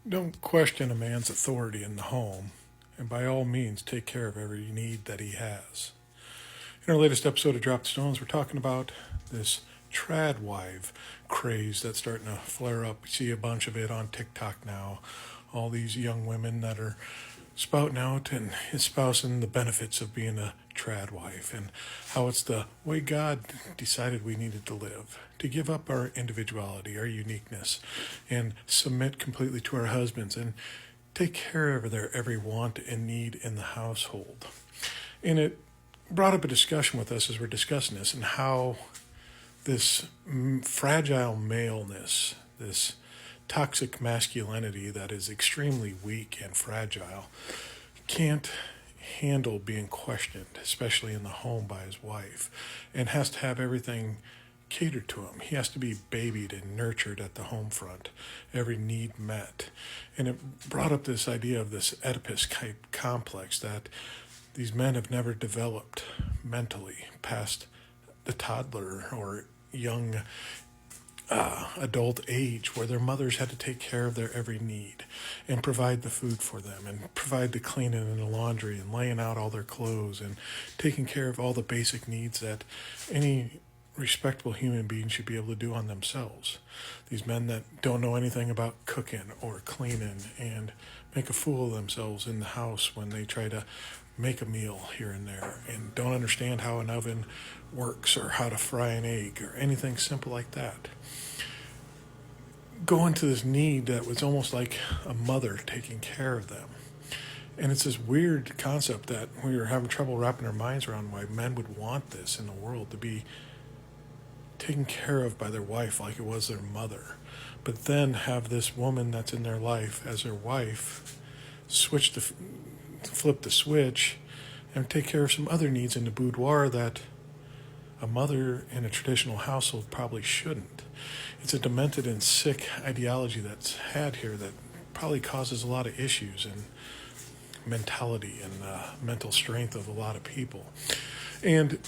Don't question a man's authority in the home, and by all means, take care of every need that he has. In our latest episode of Drop the Stones, we're talking about this trad wife craze that's starting to flare up. We see a bunch of it on TikTok now. All these young women that are spouting out and espousing the benefits of being a trad wife and how it's the way God decided we needed to live, to give up our individuality, our uniqueness, and submit completely to our husbands and take care of their every want and need in the household. And it brought up a discussion with us as we're discussing this and how this fragile maleness, this toxic masculinity that is extremely weak and fragile, can't handle being questioned, especially in the home by his wife, and has to have everything catered to him. He has to be babied and nurtured at the home front, every need met. And it brought up this idea of this Oedipus type complex that these men have never developed mentally past the toddler or young adult age, where their mothers had to take care of their every need and provide the food for them and provide the cleaning and the laundry and laying out all their clothes and taking care of all the basic needs that any respectable human being should be able to do on themselves. These men that don't know anything about cooking or cleaning and make a fool of themselves in the house when they try to make a meal here and there and don't understand how an oven works or how to fry an egg or anything simple like that. Go into this need that was almost like a mother taking care of them. And it's this weird concept that we were having trouble wrapping our minds around why men would want this in the world, to be taken care of by their wife like it was their mother. But then have this woman that's in their life as their wife flip the switch and take care of some other needs in the boudoir that a mother in a traditional household probably shouldn't. It's a demented and sick ideology that's had here that probably causes a lot of issues in mentality and mental strength of a lot of people. And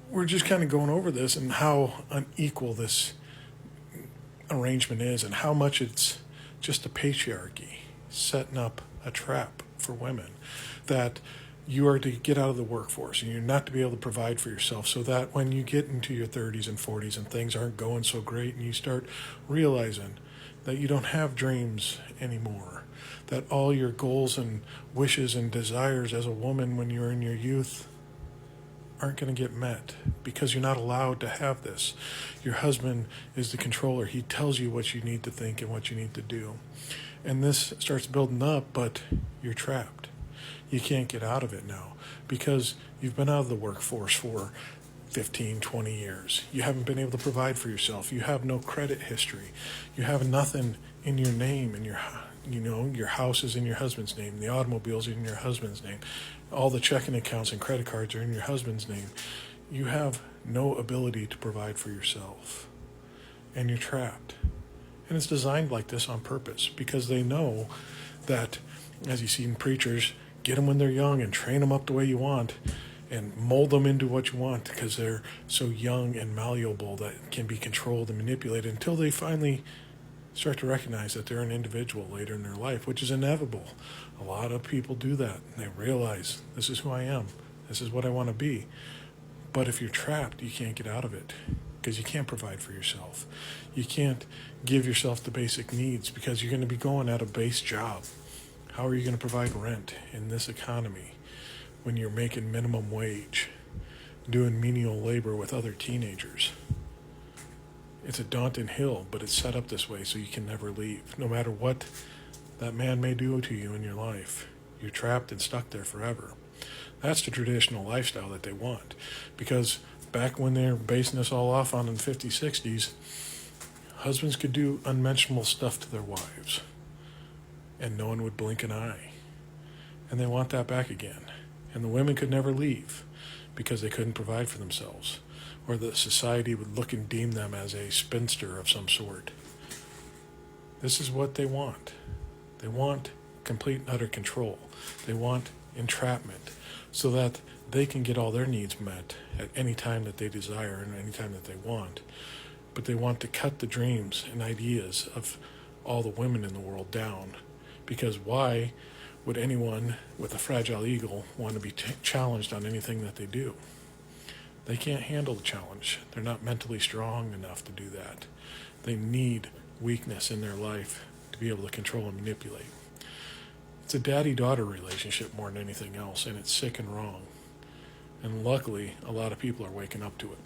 we're just kind of going over this and how unequal this arrangement is and how much it's just a patriarchy setting up a trap for women, that you are to get out of the workforce and you're not to be able to provide for yourself, so that when you get into your 30s and 40s and things aren't going so great and you start realizing that you don't have dreams anymore, that all your goals and wishes and desires as a woman when you're in your youth aren't going to get met because you're not allowed to have this. Your husband is the controller. He tells you what you need to think and what you need to do. And this starts building up, but you're trapped. You can't get out of it now because you've been out of the workforce for 15, 20 years. You haven't been able to provide for yourself. You have no credit history. You have nothing in your name, and your house is in your husband's name. The automobile's in your husband's name. All the checking accounts and credit cards are in your husband's name. You have no ability to provide for yourself, and you're trapped. And it's designed like this on purpose because they know that, as you see in preachers, get them when they're young and train them up the way you want and mold them into what you want because they're so young and malleable that can be controlled and manipulated until they finally start to recognize that they're an individual later in their life, which is inevitable. A lot of people do that. They realize, this is who I am. This is what I want to be. But if you're trapped, you can't get out of it because you can't provide for yourself. You can't give yourself the basic needs because you're going to be going at a base job. How are you going to provide rent in this economy when you're making minimum wage, doing menial labor with other teenagers? It's a daunting hill, but it's set up this way so you can never leave. No matter what that man may do to you in your life, you're trapped and stuck there forever. That's the traditional lifestyle that they want. Because back when they're basing this all off on in the 50s, 60s, husbands could do unmentionable stuff to their wives, and no one would blink an eye. And they want that back again. And the women could never leave because they couldn't provide for themselves, or the society would look and deem them as a spinster of some sort. This is what they want. They want complete and utter control. They want entrapment so that they can get all their needs met at any time that they desire and any time that they want. But they want to cut the dreams and ideas of all the women in the world down. Because why would anyone with a fragile ego want to be challenged on anything that they do? They can't handle the challenge. They're not mentally strong enough to do that. They need weakness in their life to be able to control and manipulate. It's a daddy-daughter relationship more than anything else, and it's sick and wrong. And luckily, a lot of people are waking up to it.